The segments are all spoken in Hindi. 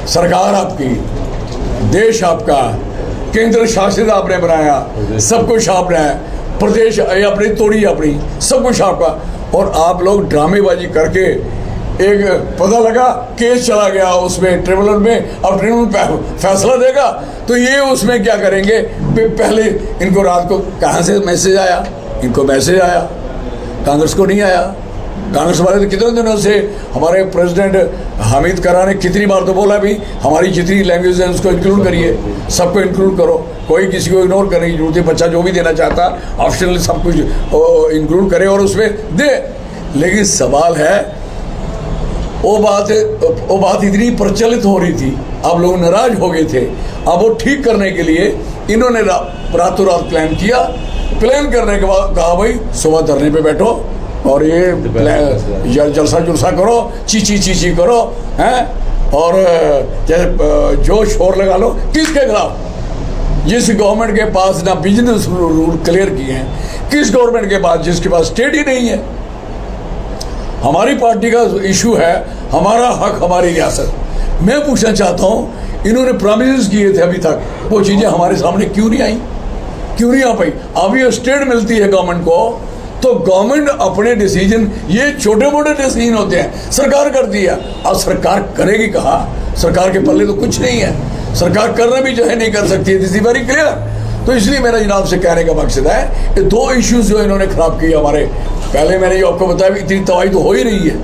सरकार आपकी, देश आपका, केंद्र शासित आपने बनाया, सब कुछ आपने है, प्रदेश अपनी तोड़ी अपनी, सब कुछ आपका, और आप लोग ड्रामेबाजी करके एक पता लगा केस चला गया उसमें ट्रिब्यूनल में, अब ट्रिब्यूनल फैसला देगा तो ये उसमें क्या करेंगे। पहले इनको रात को कहाँ से मैसेज आया, इनको मैसेज आया, कांग्रेस को नहीं आया। कांग्रेस वाले तो कितने दिनों से, हमारे प्रेसिडेंट हामिद करा ने कितनी बार तो बोला भी हमारी जितनी लैंग्वेज है उसको इंक्लूड करिए, सबको इंक्लूड करो, कोई किसी को इग्नोर करने की जरूरत है, बच्चा जो भी देना चाहता ऑप्शनल सब कुछ इंक्लूड करे और उसमें दे। लेकिन सवाल है वो बात इतनी प्रचलित हो रही थी, अब लोग नाराज हो गए थे, अब वो ठीक करने के लिए इन्होंने रातों रात प्लान किया। प्लान करने के बाद कहा भाई सुबह धरने पे बैठो और ये जलसा जुलसा करो, चीची करो हैं, और जो शोर लगा लो। किसके खिलाफ? जिस गवर्नमेंट के पास ना बिजनेस रूल क्लियर किए हैं, किस गवर्नमेंट के पास जिसके पास स्टेट ही नहीं है। हमारी पार्टी का इशू है हमारा हक, हमारी रियासत। मैं पूछना चाहता हूँ इन्होंने प्रॉमिस किए थे अभी तक, वो चीज़ें हमारे सामने क्यों नहीं आई, क्यों नहीं आ पाई। अब ये स्टेट मिलती है गवर्नमेंट को तो गवर्नमेंट अपने डिसीजन, ये छोटे मोटे डिसीजन होते हैं, सरकार करती है। अब सरकार करेगी कहाँ, सरकार के पल्ले तो कुछ नहीं है, सरकार करना भी जो है नहीं कर सकती है, दिस इज वेरी क्लियर। तो इसलिए मेरा जनाब से कहने का मकसद है कि दो इश्यूज जो इन्होंने खराब किए हमारे, पहले मैंने जो आपको बताया इतनी तबाही तो हो ही रही है,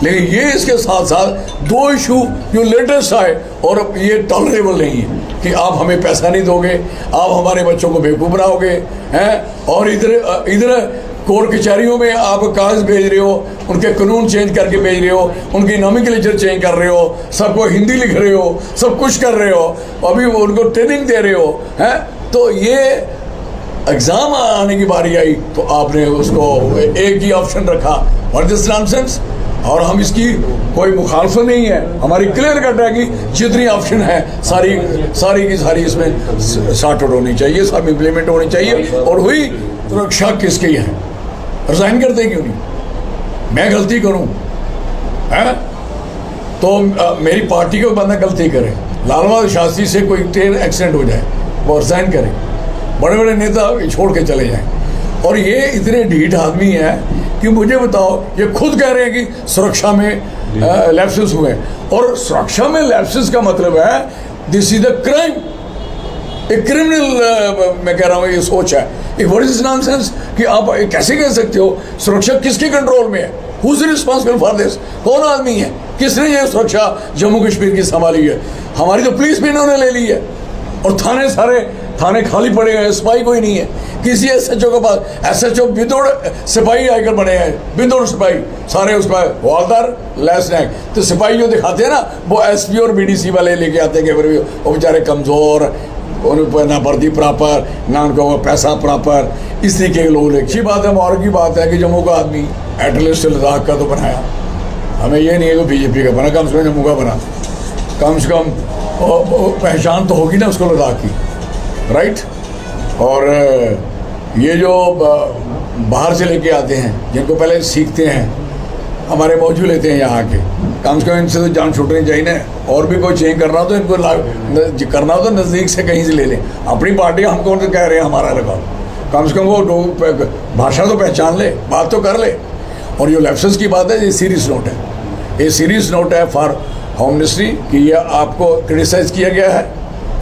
लेकिन ये इसके साथ साथ दो इशू जो लेटेस्ट आए और ये टॉलरेबल नहीं है कि आप हमें पैसा नहीं दोगे, आप हमारे बच्चों को बेवकूफ़ बनाओगे हैं, और इधर कोर्ट कचहरियों में आप कागज भेज रहे हो, उनके कानून चेंज करके भेज रहे हो, उनकी नॉमेनक्लेचर चेंज कर रहे हो, सबको हिंदी लिख रहे हो, सब कुछ कर रहे हो, अभी उनको ट्रेनिंग दे रहे हो हैं। तो ये एग्ज़ाम आने की बारी आई तो आपने उसको एक ही ऑप्शन रखा, व्हाट दिस नॉनसेंस। और हम इसकी कोई मुखालफत नहीं है, हमारी क्लियर कट है कि जितनी ऑप्शन है सारी की सारी इसमें सॉर्ट आउट होनी चाहिए, सब इम्प्लीमेंट होनी चाहिए। और हुई सुरक्षा किसकी है, रिजाइन करते क्यों नहीं? मैं गलती करूं है तो मेरी पार्टी को बंदा गलती करे, लाल बहादुर शास्त्री से कोई ट्रेन एक्सीडेंट हो जाए वो रिजाइन करे, बड़े बड़े नेता छोड़ के चले जाएं। और ये इतने ढीठ आदमी हैं कि मुझे बताओ, ये खुद कह रहे हैं कि सुरक्षा में लैप्सेस हुए, और सुरक्षा में लैप्सेस का मतलब है दिस इज द क्राइम, एक क्रिमिनल मैं कह रहा हूँ ये सोच है। एक व्हाट इज नॉनसेंस कि आप कैसे कह सकते हो सुरक्षा किसके कंट्रोल में है, who is responsible for this, कौन आदमी है, किसने ये सुरक्षा जम्मू कश्मीर की संभाली है? हमारी तो पुलिस भी इन्होंने ले ली है, और थाने खाली पड़े हैं, सिपाही कोई नहीं है। किसी SHO के पास SHO बिदौड़ सिपाही आकर बने हैं, बिदौड़ सिपाही सारे उसका हवलदार लेसनैक। तो सिपाही जो दिखाते हैं ना वो SP और BDC वाले लेके आते हैं कि वो बेचारे कमज़ोर, उनको ना वर्दी प्रॉपर, ना उनको पैसा प्रॉपर, इस तरीके के लोग। अच्छी बात है, और की बात है कि जम्मू का आदमी एटलीस्ट लद्दाख का तो बनाया, हमें ये नहीं है कि BJP का बना, कम से कम जम्मू का बना, कम से कम पहचान तो होगी ना उसको लद्दाख की, राइट। और ये जो बाहर से लेके आते हैं जिनको पहले सीखते हैं, हमारे मौजूद लेते हैं यहाँ के, कम से कम इनसे तो जान छूटनी चाहिए ना। और भी कोई चेंज करना हो तो इनको करना हो तो नज़दीक से कहीं से ले लें। अपनी पार्टी हम कौन से कह रहे हैं हमारा लगाओ, कम से कम वो भाषा तो पहचान ले, बात तो कर ले। और जो लैप्सेस की बात है ये सीरियस नोट है, ये सीरियस नोट है फॉर होम मिनिस्ट्री कि ये आपको क्रिटिसाइज़ किया गया है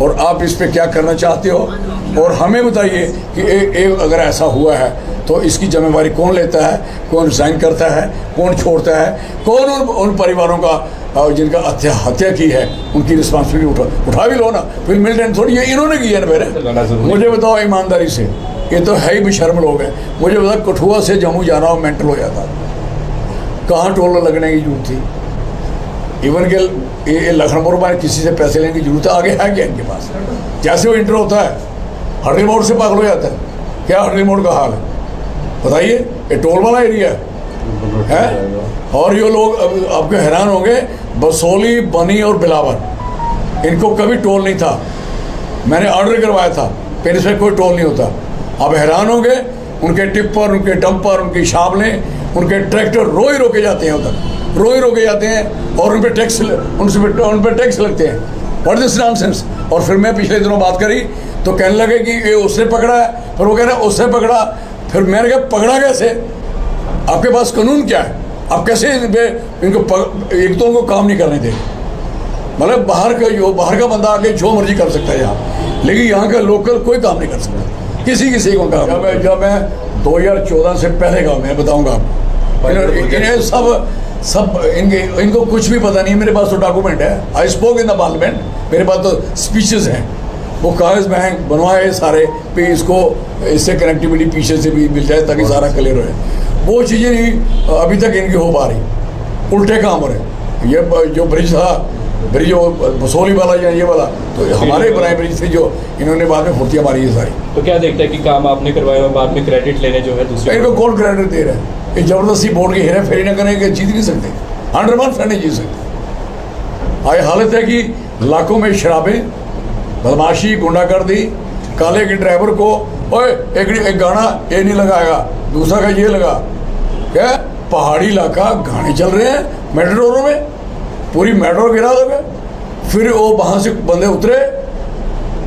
और आप इस पर क्या करना चाहते हो। और हमें बताइए कि अगर ऐसा हुआ है तो इसकी जिम्मेवारी कौन लेता है, कौन रिजाइन करता है, कौन छोड़ता है, कौन उन परिवारों का जिनका हत्या की है उनकी रिस्पॉन्सिबिलिटी उठा भी लो ना। फिर मिलिटेंट थोड़ी ये इन्होंने की है ना मेरे, मुझे बताओ ईमानदारी से, ये तो है ही बेशर्म लोग हैं। मुझे बताओ कठुआ से जम्मू जाना हो मेंटल हो जाता, कहाँ टोल लगने की जरूरत थी। इवन के लखनपुर में किसी से पैसे लेने की जरूरत है, आगे है क्या इनके पास? जैसे वो इंटर होता है हटरी मोड़ से पागल हो जाता है। क्या हटरी मोड़ का हाल है बताइए, ये टोल वाला एरिया है। और ये लोग आपके हैरान होंगे, बसोली, बनी और बिलावर इनको कभी टोल नहीं था, मैंने ऑर्डर करवाया था, फिर इसमें कोई टोल नहीं होता। आप हैरान होंगे, उनके टिप्पर, उनके डंपर, उनकी शामलें, उनके ट्रैक्टर रोज रोके जाते हैं उधर, रो के जाते हैं और उन पर टैक्स लगते हैं। What this nonsense. और फिर मैं पिछले दिनों बात करी तो कहने लगे कि ये उसने पकड़ा है, फिर वो कह रहे हैं उसने पकड़ा। फिर मैंने कहा पकड़ा कैसे, आपके पास कानून क्या है, आप कैसे इनको एक तो उनको काम नहीं करने देंगे। मतलब बाहर का बंदा आके जो मर्जी कर सकता है यहाँ, लेकिन यहाँ का लोकल कोई काम नहीं कर सकता, किसी को काम। जब मैं 2014 से पहले का मैं बताऊंगा आपको, इन्हें सब इनको कुछ भी पता नहीं। मेरे पास तो डॉक्यूमेंट है, I spoke in the parliament, मेरे पास तो स्पीचेस हैं, वो कागज बैंक बनवाए सारे पे, इसको इससे कनेक्टिविटी पीछे से भी मिल जाए ताकि सारा क्लियर हो। वो चीज़ें नहीं अभी तक इनकी हो पा रही, उल्टे काम हो रहे। ये जो ब्रिज था, ब्रिज बसोली वाला या ये वाला, तो हमारे बनाए ब्रिज थे जो इन्होंने बाद में फुर्तियाँ मारी है सारी। तो क्या देखते हैं कि काम आपने करवाया और बाद में क्रेडिट लेने जो है दूसरे इनको कौन क्रेडिट दे रहा है? ये जबरदस्ती बोर्ड की हेरा फेरी न करेंगे, जीत नहीं सकते, 100% नहीं जीत सकते। आई हालत है कि लाखों में शराबें, बदमाशी, गुंडागर्दी, काले के ड्राइवर को ओए एक गाना ये नहीं लगाएगा, दूसरा का ये लगा। क्या पहाड़ी इलाका, गाने चल रहे हैं मेट्रोरों में, पूरी मेट्रो गिरा दोगे। फिर वो वहाँ से बंदे उतरे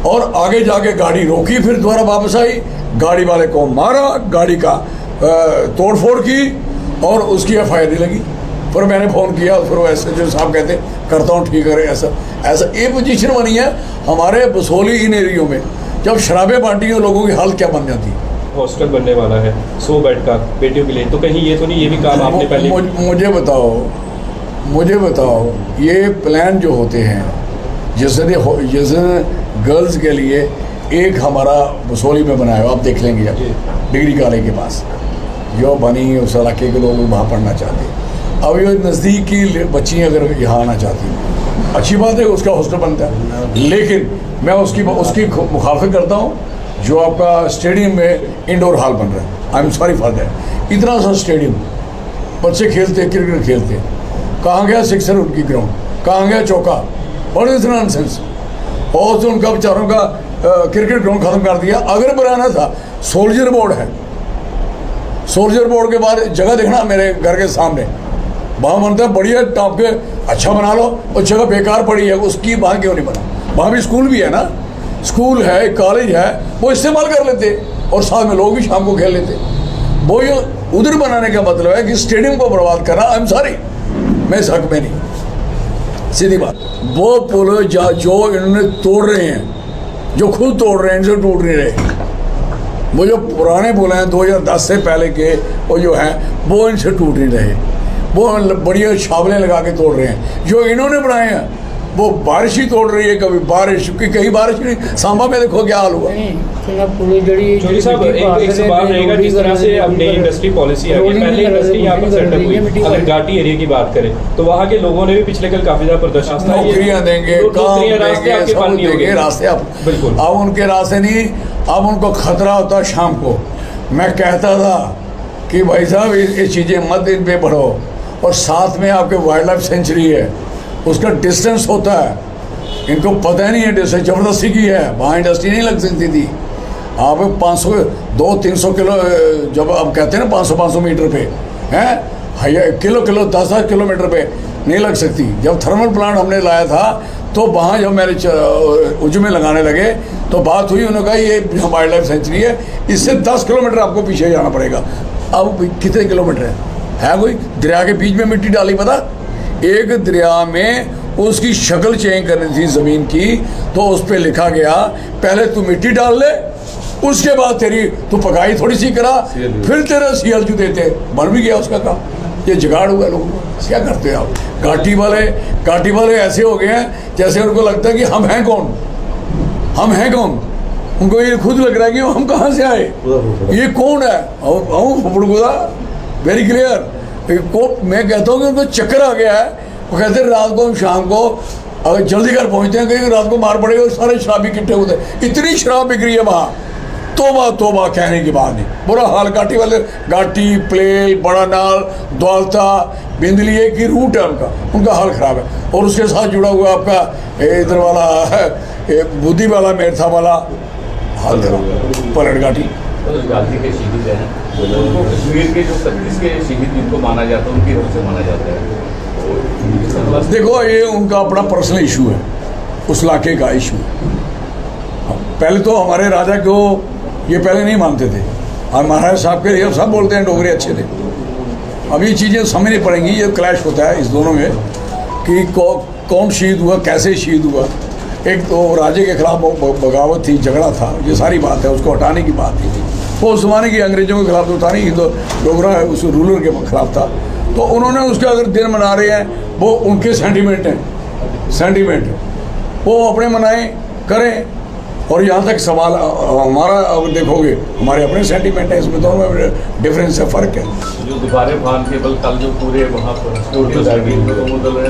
और आगे जाके गाड़ी रोकी, फिर दोबारा वापस आई, गाड़ी वाले को मारा, गाड़ी का तोड़फोड़ की और उसकी FIR लगी। फिर मैंने फ़ोन किया, फिर वो SHO साहब कहते करता हूँ, ठीक है। ऐसा ये पोजीशन बनी है हमारे बसोली इन एरियो में। जब शराबें बांटी हैं लोगों की हालत क्या बन जाती है। हॉस्टल बनने वाला है 100 बेड का बेटियों के लिए, तो कहीं ये तो नहीं ये भी काम आपने पहले मुझे बताओ ये प्लान जो होते हैं, जैसे गर्ल्स के लिए एक हमारा बसोली में बनाया हुआ, आप देख लेंगे आप डिग्री कॉलेज के पास जो बनी, उस इलाके के लोग वहाँ पढ़ना चाहते हैं। अब ये नज़दीक की बच्ची अगर यहाँ आना चाहती हैं, अच्छी बात है, उसका हॉस्टल बनता है, लेकिन मैं उसकी मुखालफत करता हूँ जो आपका स्टेडियम में इंडोर हॉल बन रहा है। I am sorry for that. इतना सा स्टेडियम, बच्चे खेलते, क्रिकेट खेलते, कहाँ गया सिक्सर उनकी ग्राउंड, कहाँ गया चौका, और इज नॉनसेंस। और तो उनका बेचारों का क्रिकेट ग्राउंड खत्म कर दिया। अगर बनाना था, सोल्जर बोर्ड है, सोल्जर बोर्ड के बाद जगह देखना मेरे घर के सामने, वहाँ बनता है बढ़िया टॉप के, अच्छा बना लो। और जगह बेकार पड़ी है, उसकी वहाँ क्यों नहीं बना? वहाँ भी स्कूल भी है ना, स्कूल है, कॉलेज है, वो इस्तेमाल कर लेते और साथ में लोग भी शाम को खेल लेते। वो ये उधर बनाने का मतलब है कि स्टेडियम को बर्बाद करना। आई एम सॉरी, मैं इस हक में नहीं, सीधी बात। वो पुल जो इन्होंने तोड़ रहे हैं, जो खुद तोड़ रहे हैं, इनसे टूट नहीं रहे। वो जो पुराने पुल हैं 2010 से पहले के, वो जो हैं वो इनसे टूट नहीं रहे, वो बढ़िया छावलें लगा के तोड़ रहे हैं। जो इन्होंने बनाए हैं वो बारिश ही तोड़ रही है, कभी बारिश की, कहीं बारिश नहीं। सांबा में देखो क्या हाल हुआ। चौधरी साहब एक सवाल रहेगा, जिस तरह से अब नई इंडस्ट्री पॉलिसी आ गई, पहले इंडस्ट्री यहाँ पर सेटअप हुई, अगर घाटी एरिया की बात करें तो वहाँ के लोगों ने भी पिछले कल काफी ज्यादा प्रदर्शन, नौकरियाँ देंगे, काम देंगे, रास्ते अब बिल्कुल, अब उनके रास्ते नहीं, अब उनको खतरा होता है। शाम को मैं कहता था कि भाई साहब ये चीज़ें मत इन पे बढ़ो, और साथ में आपके वाइल्ड लाइफ सेंचुरी है, उसका डिस्टेंस होता है, इनको पता नहीं है, डिस्टेंस ज़बरदस्ती की है, वहाँ इंडस्ट्री नहीं लग सकती थी। आप 500 200-300 किलो, जब आप कहते हैं ना 500 मीटर पे हैं, किलो 10 किलोमीटर पे नहीं लग सकती। जब थर्मल प्लांट हमने लाया था तो वहाँ जब मेरे उज्जमे लगाने लगे तो बात हुई, उन्होंने कहा ये वाइल्ड लाइफ सेंचुरी है, इससे 10 किलोमीटर आपको पीछे जाना पड़ेगा। अब कितने किलोमीटर है कोई दरिया के बीच में मिट्टी डाली, पता एक दरिया में उसकी शक्ल चेंज करनी थी ज़मीन की, तो उस पर लिखा गया पहले तू मिट्टी डाल ले, उसके बाद तेरी तू पकाई थोड़ी सी करा, फिर तेरा CLG देते। बन भी गया उसका काम। ये जुगाड़ हुआ लोगों को। क्या करते हैं आप? घाटी वाले ऐसे हो गए हैं जैसे उनको लगता है कि हम हैं कौन, हम हैं कौन। उनको ये खुद लग रहा है कि हम कहाँ से आए, ये कौन है। फुफड़गुदा वेरी क्लियर। मैं कहता हूँ कि उनको चक्कर आ गया है। वो कहते हैं रात को शाम को अगर जल्दी घर पहुँचते हैं, कहीं रात को मार पड़ेगा, और सारे शराबी इकट्ठे होते हैं। इतनी शराब बिक रही है वहाँ, तोबा कहने की बात नहीं। बुरा हाल। घाटी वाले, घाटी, प्लेल, बड़ा नाल, दौलता, बिंदली, एक ही रूट है उनका हाल ख़राब है। और उसके साथ जुड़ा हुआ आपका इधर वाला बुद्धि वाला, मेरथा वाला हाल खराब, पलट घाटी। गांधी के शहीद हैं, उनको कश्मीर के जो 36 के शहीद जिनको माना जाता है उनकी तरफ से माना जाता है। देखो ये उनका अपना पर्सनल इशू है, उस इलाके का इशू। पहले तो हमारे राजा को ये पहले नहीं मानते थे, और महाराज साहब के लिए सब बोलते हैं डोगरे अच्छे थे। अब ये चीज़ें समझनी पड़ेंगी, ये क्लैश होता है इस दोनों में कि कौन शहीद हुआ, कैसे शहीद हुआ। एक तो राजे के खिलाफ बगावत थी, झगड़ा था, ये सारी बात है, उसको हटाने की बात थी। वो उस जमाने की अंग्रेजों के खिलाफ तो था नहीं, तो डोगरा उस रूलर के खिलाफ था। तो उन्होंने उसके अगर दिन मना रहे हैं, वो उनके सेंटीमेंट हैं, सेंटीमेंट वो अपने मनाएं करें। और यहाँ तक सवाल हमारा, अब देखोगे हमारे अपने सेंटीमेंट है, इसमें दोनों में डिफरेंस है, फ़र्क है। जो दोबारे फान के बल कल जो पूरे वहाँ पर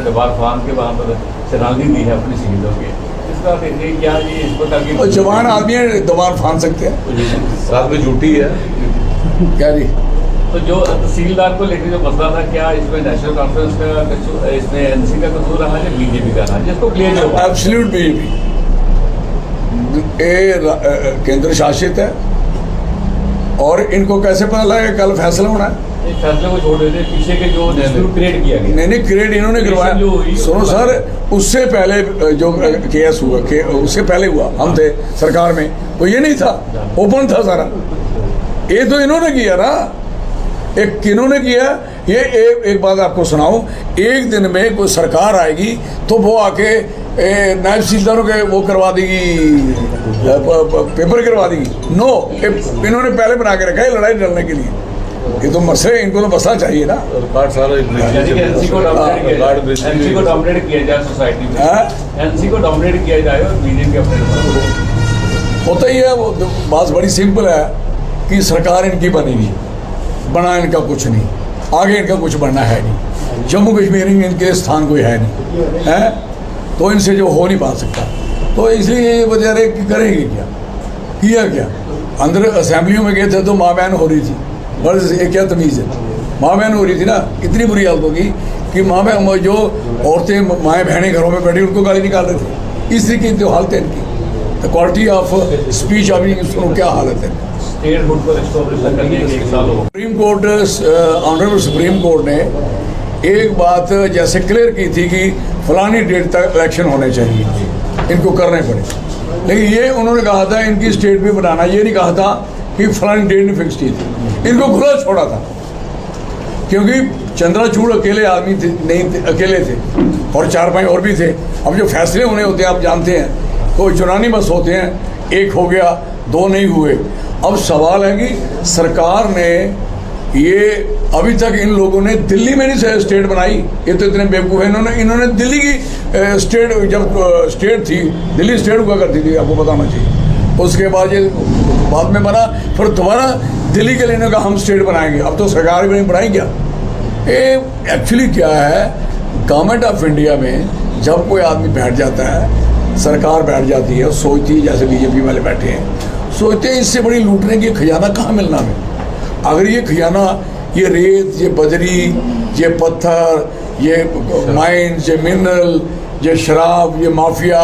दोबार फान के वहाँ पर श्रद्धांजलि दी है अपने शहीदों की, इसका क्या ये इस प्रकार की जवान आदमी है, दोबार फान सकते हैं, साथ में झूठी है क्या जी। तो जो तहसीलदार को लेकर जो मसला था, क्या इसमें नेशनल कॉन्फ्रेंस का, इसमें एनसी का कसूर रहा है, बीजेपी का रहा, जिसको क्लियर हो एब्सोल्यूट बीजेपी केंद्र शासित है, और इनको कैसे पता लगा कल फैसला होना है। फैसले को छोड़ देते, पीछे के जो क्रिएट किया गया, नहीं क्रिएट इन्होंने करवाया। सुनो सर, उससे पहले जो केस हुआ, उससे पहले हुआ, हम थे सरकार में, वो ये नहीं था, ओपन था सारा। ये तो इन्होंने किया ना, एक किन्होंने किया। ये एक बात आपको सुनाऊं, एक दिन में कोई सरकार आएगी तो वो आके नायब तहसीलदारों के वो करवा देगी, पेपर करवा देगी। नो, इन्होंने पहले बना के रखा है लड़ाई लड़ने के लिए। ये तो मसले, इनको तो बसना चाहिए ना। एनसी को डोमिनेट किया जाए सोसाइटी में, एनसी को डोमिनेट किया जाए और बीजेपी अपने होता ही है। वो बात बड़ी सिंपल है कि सरकार इनकी बनेगी, बना इनका कुछ नहीं, आगे इनका कुछ बनना है नहीं। जम्मू कश्मीर में इनके स्थान कोई है नहीं है, तो इनसे जो हो नहीं पा सकता। तो इसलिए ये बेचारे करेंगे क्या, किया क्या। अंदर असेंबलियों में गए थे तो माँ बहन हो रही थी, बस ये क्या तमीज़ है, माँ बहन हो रही थी ना। इतनी बुरी हालत होगी कि माँ बहन, जो औरतें माएँ बहनें घरों में बैठी उनको गाली निकाल रहे थे। इस तरीके की जो हालत है इनकी, द क्वालिटी ऑफ स्पीच अभी सुनो क्या हालत है। Supreme court, honourable supreme court ने एक बात जैसे क्लियर की थी कि फलानी डेट तक इलेक्शन होने चाहिए, इनको करने पड़े। लेकिन ये उन्होंने कहा था इनकी स्टेट भी बनाना, ये नहीं कहा था कि फलानी डेट नहीं फिक्स की थी, इनको खुला छोड़ा था। क्योंकि चंद्रचूड़ अकेले आदमी थे, नहीं थे, अकेले थे, और 4-5 और भी थे। अब जो फैसले होने होते हैं आप जानते हैं, तो चुनानी बस होते हैं, एक हो गया, 2 नहीं हुए। अब सवाल है कि सरकार ने ये अभी तक इन लोगों ने दिल्ली में नहीं स्टेट बनाई, ये तो इतने बेवकूफ़ है। इन्होंने दिल्ली की स्टेट, जब स्टेट थी, दिल्ली स्टेट हुआ करती थी, आपको बताना चाहिए। उसके बाद ये बाद में बना, फिर दोबारा दिल्ली के लेने का हम स्टेट बनाएंगे। अब तो सरकार भी नहीं बनाई क्या। ये एक्चुअली क्या है, गवर्नमेंट ऑफ इंडिया में जब कोई आदमी बैठ जाता है, सरकार बैठ जाती है, सोचती है, जैसे बीजेपी वाले बैठे हैं, सोचते हैं इससे बड़ी लूटने की खजाना कहाँ मिलना है। अगर ये खजाना, ये रेत, ये बजरी, ये पत्थर, ये माइंस, ये मिनरल, ये शराब, ये माफिया,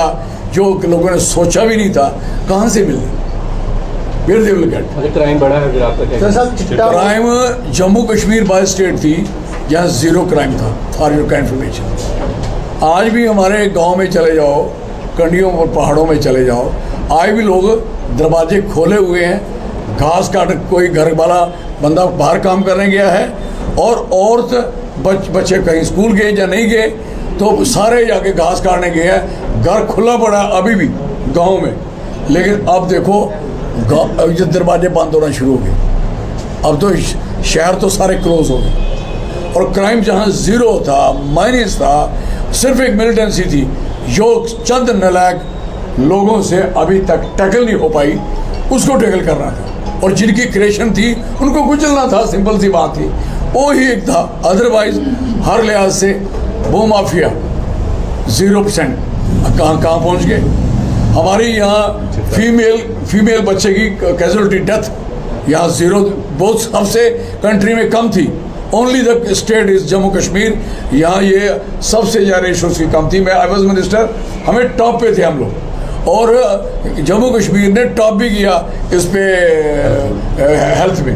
जो लोगों ने सोचा भी नहीं था, कहाँ से मिले। क्राइम बढ़ा है, फिर आपका crime Jammu Kashmir by state थी जहाँ 0 क्राइम था, फॉर योर इन्फॉर्मेशन। आज भी हमारे गांव में चले जाओ, कंडियों और पहाड़ों में चले जाओ, आज भी लोग दरवाजे खोले हुए हैं, घास काट, कोई घर वाला बंदा बाहर काम करने गया है, और औरत बच्चे कहीं स्कूल गए या नहीं गए, तो सारे जाके घास काटने गए हैं। घर खुला पड़ा अभी भी गांव में, लेकिन अब देखो जो दरवाजे बंद होना शुरू हो गए। अब तो शहर तो सारे क्लोज हो गए, और क्राइम जहां 0 था, माइनस था, सिर्फ एक मिलिटेंसी थी जो चंद नालायक लोगों से अभी तक टैकल नहीं हो पाई, उसको टैकल करना था। और जिनकी क्रिएशन थी उनको कुचलना था, सिंपल सी बात थी, वो ही एक था। अदरवाइज हर लिहाज से वो माफिया 0%। कहाँ पहुँच गए। हमारे यहाँ फीमेल बच्चे की कैजुअलिटी डेथ यहाँ 0, बहुत सबसे कंट्री में कम थी। Only the state is Jammu Kashmir, यहाँ ये सबसे ज़्यादा रेशो की कम थी। मैं आई वॉज मिनिस्टर, हमें टॉप पे थे हम लोग, और जम्मू कश्मीर ने टॉप भी किया इस पे हेल्थ में,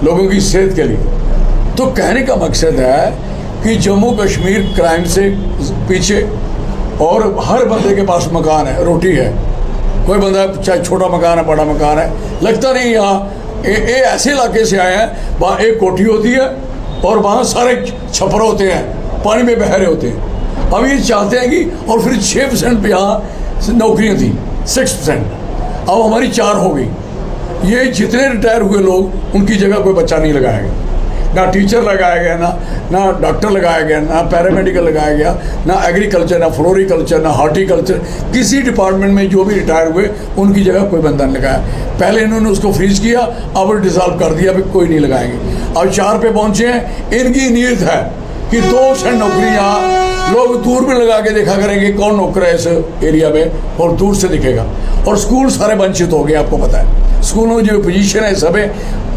लोगों की सेहत के लिए। तो कहने का मकसद है कि जम्मू कश्मीर क्राइम से पीछे, और हर बंदे के पास मकान है, रोटी है। कोई बंदा चाहे छोटा मकान है बड़ा मकान है, लगता नहीं यहाँ ऐसे इलाके से आए हैं वहाँ एक कोठी होती है और वहाँ सारे छप्पर होते हैं, पानी में बह रहे होते हैं। अब ये चाहते हैं कि, और फिर 6% पे यहाँ नौकरियाँ थी, 6%, अब हमारी 4 हो गई। ये जितने रिटायर हुए लोग, उनकी जगह कोई बच्चा नहीं लगाया गया, ना टीचर लगाया गया, ना डॉक्टर लगाया गया, ना पैरामेडिकल लगाया गया, ना एग्रीकल्चर, ना फ्लोरिकल्चर, ना हॉर्टिकल्चर, किसी डिपार्टमेंट में जो भी रिटायर हुए उनकी जगह कोई बंदा नहीं लगाया। पहले इन्होंने उसको फ्रीज किया, अब डिसॉल्व कर दिया, अभी कोई नहीं लगाएंगे। अब 4 पे पहुंचे हैं। इनकी नीयत है कि 2% नौकरी यहाँ लोग दूर में लगा के देखा करेंगे कौन नौकर है इस एरिया में, और दूर से दिखेगा। और स्कूल सारे वंचित हो गए, आपको पता है स्कूलों में जो पोजीशन है सब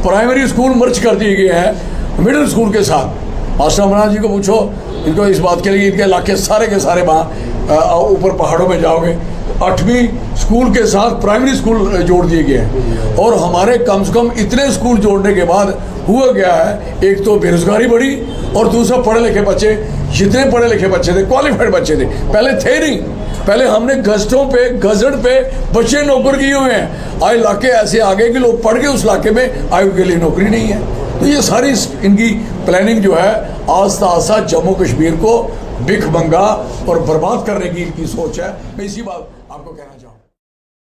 प्राइमरी स्कूल मर्ज कर दिए गए हैं मिडिल स्कूल के साथ। मास्टर अमरनाथ जी को पूछो इनको इस बात के लिए, इनके इलाके सारे के सारे वहाँ ऊपर पहाड़ों में जाओगे, 8वीं स्कूल के साथ प्राइमरी स्कूल जोड़ दिए गए हैं। और हमारे कम से कम इतने स्कूल जोड़ने के बाद हुआ गया है, एक तो बेरोजगारी बढ़ी और दूसरा पढ़े लिखे बच्चे, जितने पढ़े लिखे बच्चे थे, क्वालिफाइड बच्चे थे, पहले थे नहीं। पहले हमने गजटों पे गजट पे बच्चे नौकर किए हुए हैं। आज इलाके ऐसे आ गए कि लोग पढ़ के उस इलाके में आए, के लिए नौकरी नहीं है। तो ये सारी इनकी प्लानिंग जो है आस्ता आस्ता जम्मू कश्मीर को भिखमंगा और बर्बाद करने की इनकी सोच है। मैं इसी बात आपको कहना चाहूँगा।